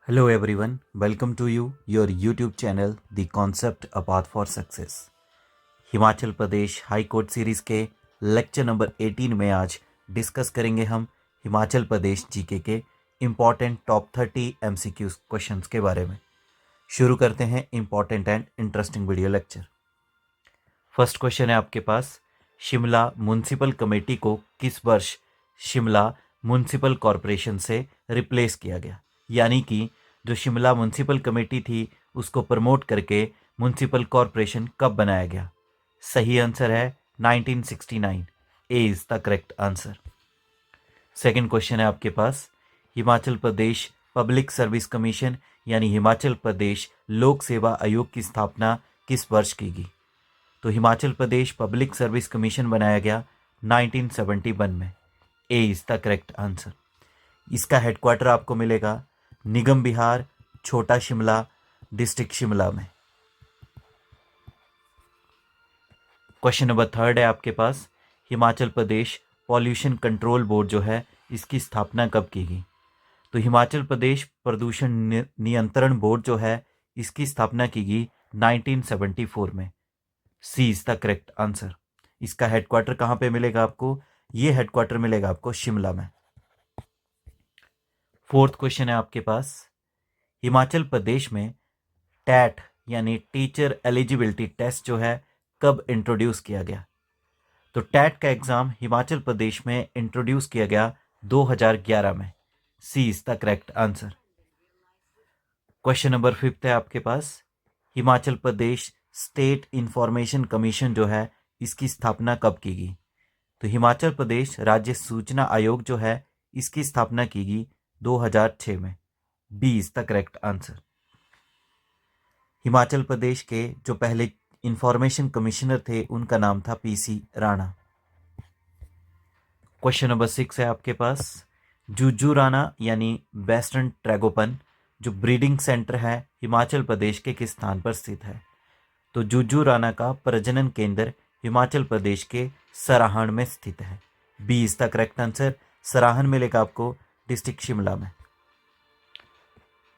Hello everyone, welcome to your YouTube channel The Concept A Path for Success। Himachal Pradesh high court series के lecture number 18 में आज discuss करेंगे हम Himachal Pradesh GK के important top 30 MCQs questions के बारे में। शुरू करते हैं important and interesting video lecture. First question है आपके पास, शिमला म्यूनसिपल कमेटी को किस वर्ष शिमला म्यूनसिपल कॉरपोरेशन से रिप्लेस किया गया? यानी कि जो शिमला म्यूनसिपल कमेटी थी उसको प्रमोट करके म्यूनसिपल कॉरपोरेशन कब बनाया गया? सही आंसर है 1969। A is the correct answer. Second question है आपके पास, Himachal Pradesh public service commission यानी हिमाचल प्रदेश लोक सेवा आयोग की स्थापना किस वर्ष की गई? तो Himachal Pradesh public service commission बनाया गया 1971 में। A is the correct answer. इसका हेडक्वार्टर आपको मिलेगा निगम बिहार, छोटा शिमला, डिस्ट्रिक्ट शिमला में। क्वेश्चन नंबर थर्ड है आपके पास, हिमाचल प्रदेश पॉल्यूशन कंट्रोल बोर्ड जो है इसकी स्थापना कब की गई? तो हिमाचल प्रदेश प्रदूषण नियंत्रण बोर्ड जो है इसकी स्थापना की गई 1974 में। C is the correct answer. इसका हेडक्वार्टर कहाँ पे मिलेगा आपको? ये हेडक्वार्टर मिलेगा आपको शिमला में। फोर्थ क्वेश्चन है आपके पास, हिमाचल प्रदेश में टैट यानी टीचर एलिजिबिलिटी टेस्ट जो है कब इंट्रोड्यूस किया गया? तो टैट का एग्ज़ाम हिमाचल प्रदेश में इंट्रोड्यूस किया गया 2011 में। C is the correct answer. Question number fifth है आपके पास, Himachal Pradesh state information commission जो है इसकी स्थापना कब की गई? तो हिमाचल प्रदेश राज्य सूचना आयोग जो है इसकी स्थापना की गई 2006 में। B is the correct answer. Himachal Pradesh के जो पहले इंफॉर्मेशन कमिश्नर थे उनका नाम था पीसी राणा। क्वेश्चन नंबर 6 है आपके पास, जुजुराना यानी वेस्टर्न ट्रैगोपन जो ब्रीडिंग सेंटर है हिमाचल प्रदेश के किस स्थान पर स्थित है? तो जुजुराना का प्रजनन केंद्र हिमाचल प्रदेश के सराहन में स्थित है। B is the correct answer. Sarahan मिलेगा आपको डिस्ट्रिक्ट शिमला में।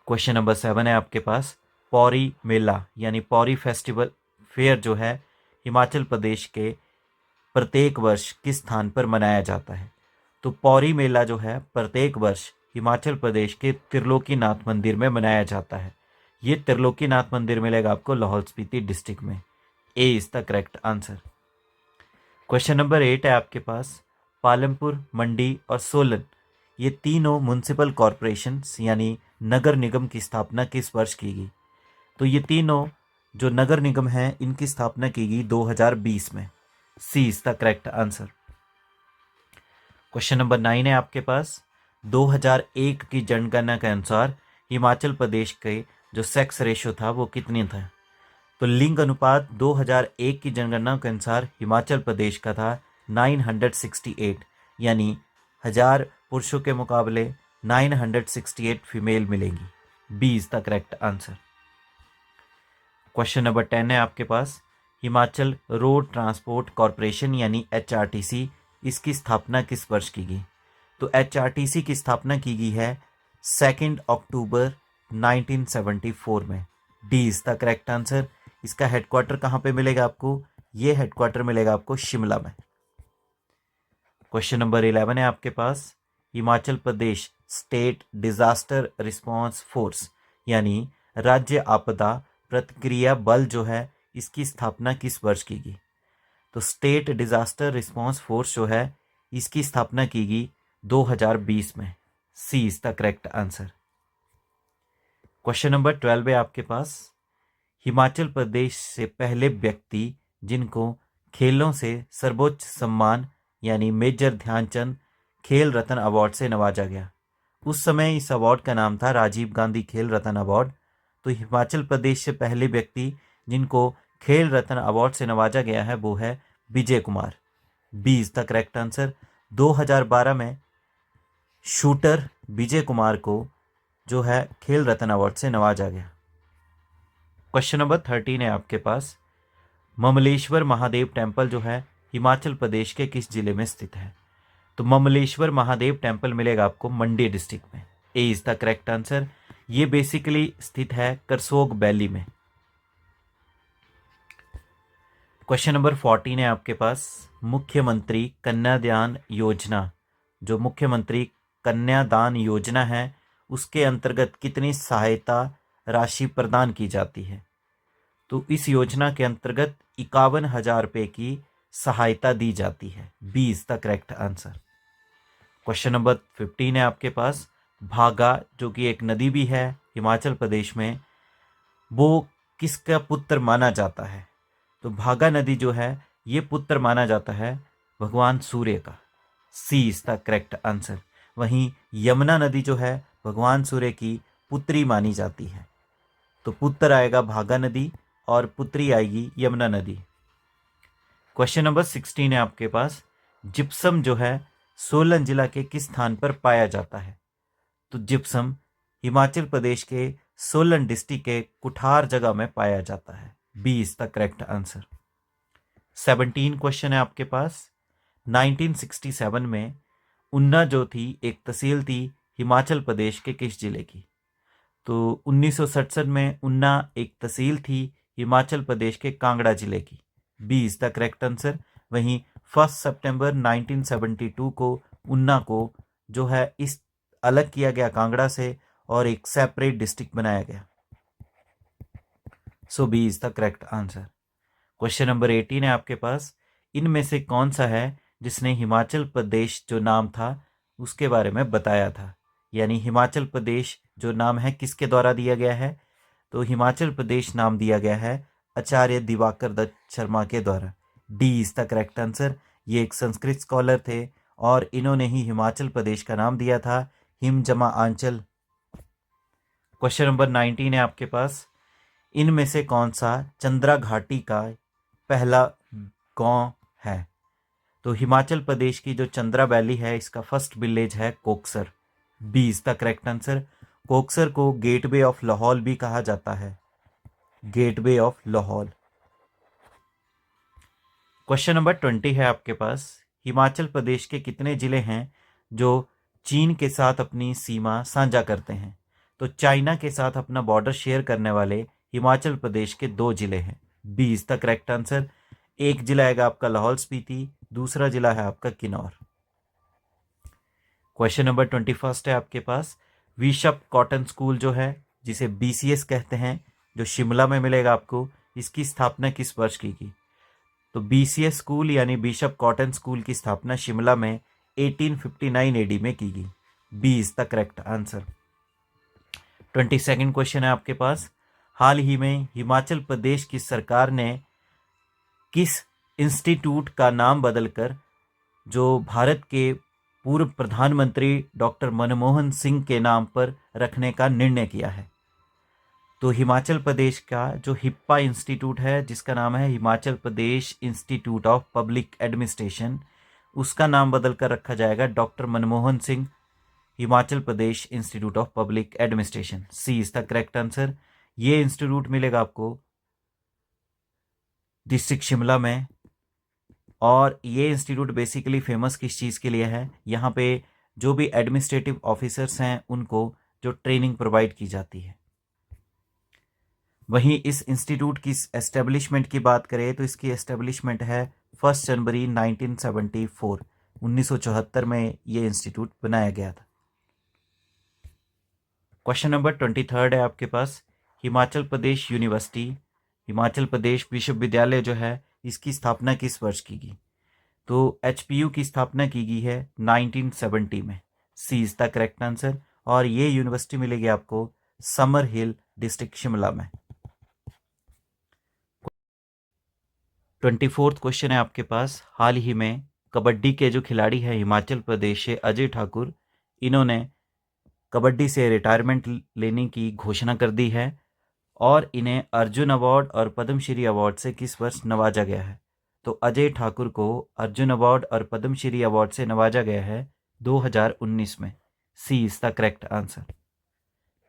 क्वेश्चन नंबर 7 है आपके पास, पौरी मेला यानी पौरी फेस्टिवल फेयर जो है हिमाचल प्रदेश के प्रत्येक वर्ष किस स्थान पर मनाया जाता है? तो पौरी मेला जो है प्रत्येक वर्ष हिमाचल प्रदेश के त्रिलोकीनाथ मंदिर में मनाया जाता है। ये त्रिलोकीनाथ मंदिर मिलेगा आपको लाहौल स्पीति डिस्ट्रिक्ट में। A is the correct answer. Question number 8 है आपके पास, पालमपुर, मंडी और सोलन ये तीनों म्यूनसिपल कॉरपोरेशंस यानी नगर निगम की स्थापना किस वर्ष की गई? तो ये तीनों जो नगर निगम हैं इनकी स्थापना की गई 2020 में। C is the correct answer. Question number 9 है आपके पास, 2001 की जनगणना के अनुसार हिमाचल प्रदेश के जो सेक्स रेशो था वो कितनी था? तो लिंग अनुपात 2001 की जनगणना के अनुसार हिमाचल प्रदेश का था 968 यानी 1000 पुरुषों के मुकाबले 968 फीमेल मिलेंगी। B is the correct answer. Question number 10 है आपके पास, हिमाचल रोड ट्रांसपोर्ट कॉरपोरेशन यानी HRTC इसकी स्थापना किस वर्ष की गई? तो HRTC की स्थापना की गई है 2 अक्टूबर 1974 में। D is the correct answer. इसका हेडक्वार्टर कहाँ पे मिलेगा आपको? ये हेडक्वार्टर मिलेगा आपको शिमला में। क्वेश्चन नंबर 11 है आपके पास, Himachal Pradesh state disaster response force यानी राज्य आपदा प्रतिक्रिया बल जो है इसकी स्थापना किस वर्ष की गई? तो स्टेट डिजास्टर रिस्पांस फोर्स जो है इसकी स्थापना की गई 2020 में। C is the correct answer. Question number 12 है आपके पास, हिमाचल प्रदेश से पहले व्यक्ति जिनको खेलों से सर्वोच्च सम्मान यानी मेजर ध्यानचंद खेल रत्न अवार्ड से नवाजा गया। उस समय इस अवार्ड का नाम था राजीव गांधी खेल रत्न अवार्ड। तो हिमाचल प्रदेश से पहले व्यक्ति जिनको खेल रत्न अवार्ड से नवाजा गया है वो है Vijay Kumar. B is the correct answer. 2012 में शूटर विजय कुमार को जो है खेल रत्न अवार्ड से नवाजा गया। क्वेश्चन नंबर 13 है आपके पास, ममलेश्वर महादेव टेम्पल जो है हिमाचल प्रदेश के किस जिले में स्थित है? तो ममलेश्वर महादेव टेम्पल मिलेगा आपको मंडी डिस्ट्रिक्ट में। A is the correct answer. ये बेसिकली स्थित है करसोग वैली में। क्वेश्चन नंबर 14 है आपके पास, मुख्यमंत्री कन्यादान योजना, जो मुख्यमंत्री कन्यादान योजना है उसके अंतर्गत कितनी सहायता राशि प्रदान की जाती है? तो इस योजना के अंतर्गत 51,000 रुपये की सहायता दी जाती है। B is the correct answer. Question number 15 है आपके पास, भागा जो कि एक नदी भी है हिमाचल प्रदेश में, वो किसका पुत्र माना जाता है? तो भागा नदी जो है ये पुत्र माना जाता है भगवान सूर्य का। सी इज द करेक्ट आंसर। वहीं यमुना नदी जो है भगवान सूर्य की पुत्री मानी जाती है। तो पुत्र आएगा भागा नदी और पुत्री आएगी यमुना नदी। क्वेश्चन नंबर 16 है आपके पास, जिप्सम जो है सोलन जिला के किस स्थान पर पाया जाता है? तो जिप्सम हिमाचल प्रदेश के सोलन डिस्ट्रिक्ट के कुठार जगह में पाया जाता है। B is the correct answer. 17 question है आपके पास, 1967 में उन्ना जो थी एक तहसील थी हिमाचल प्रदेश के किस जिले की? तो 1967 में उन्ना एक तहसील थी हिमाचल प्रदेश के कांगड़ा जिले की। B is the correct answer. वहीं 1 सितंबर 1972 को उन्ना को जो है इस अलग किया गया कांगड़ा से और एक सेपरेट डिस्ट्रिक्ट बनाया गया। So B is the correct answer. Question number 18 है आपके पास, इनमें से कौन सा है जिसने हिमाचल प्रदेश जो नाम था उसके बारे में बताया था? यानी हिमाचल प्रदेश जो नाम है किसके द्वारा दिया गया है? तो हिमाचल प्रदेश नाम दिया गया है आचार्य दिवाकर दत्त शर्मा के द्वारा। D is the correct answer. ये एक संस्कृत स्कॉलर थे और इन्होंने ही हिमाचल प्रदेश का नाम दिया था हिम जमा आंचल। क्वेश्चन नंबर 19 है आपके पास, इनमें से कौन सा चंद्रा घाटी का पहला गांव है? तो हिमाचल प्रदेश की जो चंद्रा वैली है इसका फर्स्ट विलेज है Koksar. B is the correct answer. Koksar को गेटवे ऑफ लाहौल भी कहा जाता है। Gateway of Lahaul. Question number 20 है आपके पास, हिमाचल प्रदेश के कितने जिले हैं जो चीन के साथ अपनी सीमा साझा करते हैं? तो चाइना के साथ अपना बॉर्डर शेयर करने वाले हिमाचल प्रदेश के 2 जिले हैं। B is the correct answer. एक जिला आएगा आपका लाहौल स्पीति, दूसरा जिला है आपका किन्नौर। क्वेश्चन नंबर 21 है आपके पास, बिशप कॉटन स्कूल जो है जिसे BCS कहते हैं जो शिमला में मिलेगा आपको, इसकी स्थापना किस वर्ष की गई? तो BCS स्कूल यानी बिशप कॉटन स्कूल की स्थापना शिमला में 1859 AD में की गई। B is the correct answer. 22nd question है आपके पास, हाल ही में हिमाचल प्रदेश की सरकार ने किस इंस्टीट्यूट का नाम बदलकर जो भारत के पूर्व प्रधानमंत्री डॉक्टर मनमोहन सिंह के नाम पर रखने का निर्णय किया है? तो हिमाचल प्रदेश का जो हिप्पा इंस्टीट्यूट है जिसका नाम है Himachal Pradesh institute of public administration, उसका नाम बदलकर रखा जाएगा doctor Manmohan Singh Himachal Pradesh institute of public administration. C is the correct answer. ये इंस्टीट्यूट मिलेगा आपको डिस्ट्रिक्ट शिमला में और ये इंस्टीट्यूट बेसिकली फेमस किस चीज़ के लिए है? यहाँ पे जो भी एडमिनिस्ट्रेटिव ऑफिसर्स हैं उनको जो ट्रेनिंग प्रोवाइड की जाती है। वहीं इस इंस्टीट्यूट की एस्टेब्लिशमेंट की बात करें तो इसकी एस्टेब्लिशमेंट है 1 जनवरी 1974। 1974 में ये इंस्टीट्यूट बनाया गया था। क्वेश्चन नंबर 23 है आपके पास, हिमाचल प्रदेश यूनिवर्सिटी हिमाचल प्रदेश विश्वविद्यालय जो है इसकी स्थापना किस वर्ष की गई? तो HPU की स्थापना की गई है 1970 में। C is the correct answer. और ये यूनिवर्सिटी मिलेगी आपको समर हिल डिस्ट्रिक्ट शिमला में। 24th क्वेश्चन है आपके पास, हाल ही में कबड्डी के जो खिलाड़ी हैं हिमाचल प्रदेश से अजय ठाकुर, इन्होंने कबड्डी से रिटायरमेंट लेने की घोषणा कर दी है और इन्हें अर्जुन अवार्ड और पद्मश्री अवार्ड से किस वर्ष नवाजा गया है? तो अजय ठाकुर को अर्जुन अवार्ड और पद्मश्री अवार्ड से नवाजा गया है 2019 में। C is the correct answer.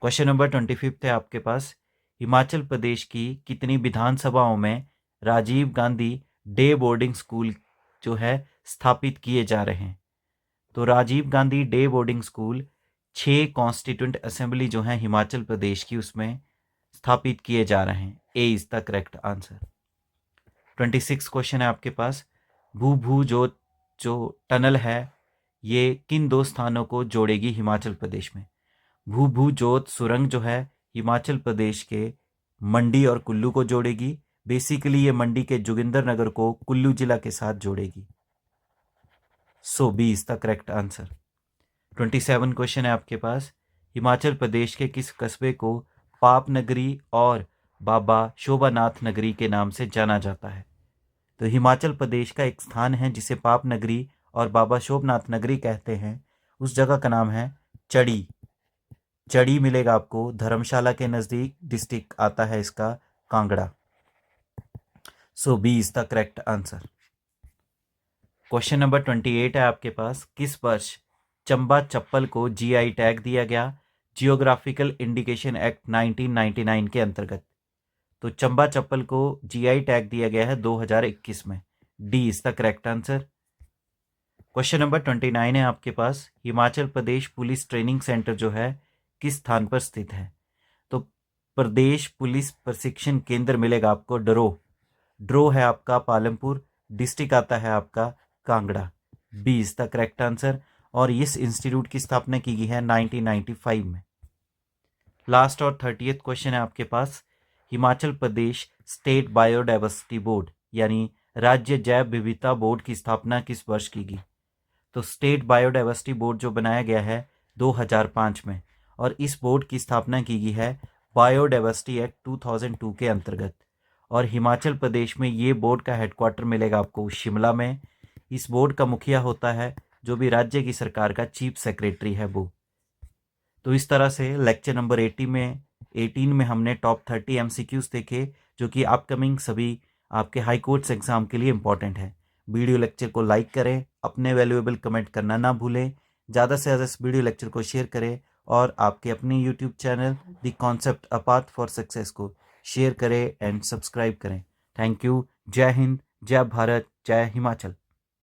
Question number 25 है आपके पास, हिमाचल प्रदेश की कितनी विधानसभाओं में Rajiv Gandhi day boarding school जो है स्थापित किए जा रहे हैं? तो Rajiv Gandhi day boarding school 6 constituent assembly जो है हिमाचल प्रदेश की उसमें स्थापित किए जा रहे हैं। A is the correct answer. 26 question है आपके पास। भू जो टनल है ये किन 2 स्थानों को जोड़ेगी हिमाचल प्रदेश में? भू जोत सुरंग जो है हिमाचल प्रदेश के मंडी और कुल्लू को जोड़ेगी। बेसिकली ये मंडी के जोगिंदरनगर को कुल्लू जिला के साथ जोड़ेगी। So B is the correct answer. 27 question है आपके पास। हिमाचल प्रदेश के किस कस्बे को पाप नगरी और बाबा शोभानाथ नगरी के नाम से जाना जाता है? तो हिमाचल प्रदेश का एक स्थान है जिसे पाप नगरी और बाबा शोभनाथ नगरी कहते हैं। उस जगह का नाम है चड़ी। चड़ी मिलेगा आपको धर्मशाला के नज़दीक। डिस्ट्रिक्ट आता है इसका Kangra. So B is the correct answer. Question number 28 है आपके पास। किस वर्ष चंबा चप्पल को जीआई टैग दिया गया जियोग्राफिकल इंडिकेशन एक्ट 1999 के अंतर्गत? तो चंबा चप्पल को जीआई टैग दिया गया है 2021 में। D is the correct answer. Question number 29 है आपके पास। हिमाचल प्रदेश पुलिस ट्रेनिंग सेंटर जो है किस स्थान पर स्थित है? तो प्रदेश पुलिस प्रशिक्षण केंद्र मिलेगा आपको ड्रो है आपका पालमपुर। डिस्ट्रिक्ट आता है आपका Kangra. B is the correct answer. और इस इंस्टीट्यूट की स्थापना की गई है 1995 में। लास्ट और 30th क्वेश्चन है आपके पास। Himachal Pradesh state biodiversity board यानी राज्य जैव विविधता बोर्ड की स्थापना किस वर्ष की गई? तो स्टेट बायोडाइवर्सिटी बोर्ड जो बनाया गया है 2005 में, और इस बोर्ड की स्थापना की गई है बायोडाइवर्सिटी एक्ट 2002 के अंतर्गत। और हिमाचल प्रदेश में ये बोर्ड का हेडक्वार्टर मिलेगा आपको शिमला में। इस बोर्ड का मुखिया होता है जो भी राज्य की सरकार का चीफ सेक्रेटरी है वो। तो इस तरह से लेक्चर नंबर 18 में हमने टॉप 30 MCQs देखे जो कि अपकमिंग सभी आपके हाई कोर्ट्स एग्जाम के लिए इंपॉर्टेंट है। वीडियो लेक्चर को लाइक करें, अपने वैल्यूएबल कमेंट करना ना भूलें, ज़्यादा से ज़्यादा इस वीडियो लेक्चर को शेयर करें और आपके अपने YouTube channel the concept a path for success को शेयर करें एंड सब्सक्राइब करें। Thank you. जय हिंद, जय भारत, जय हिमाचल।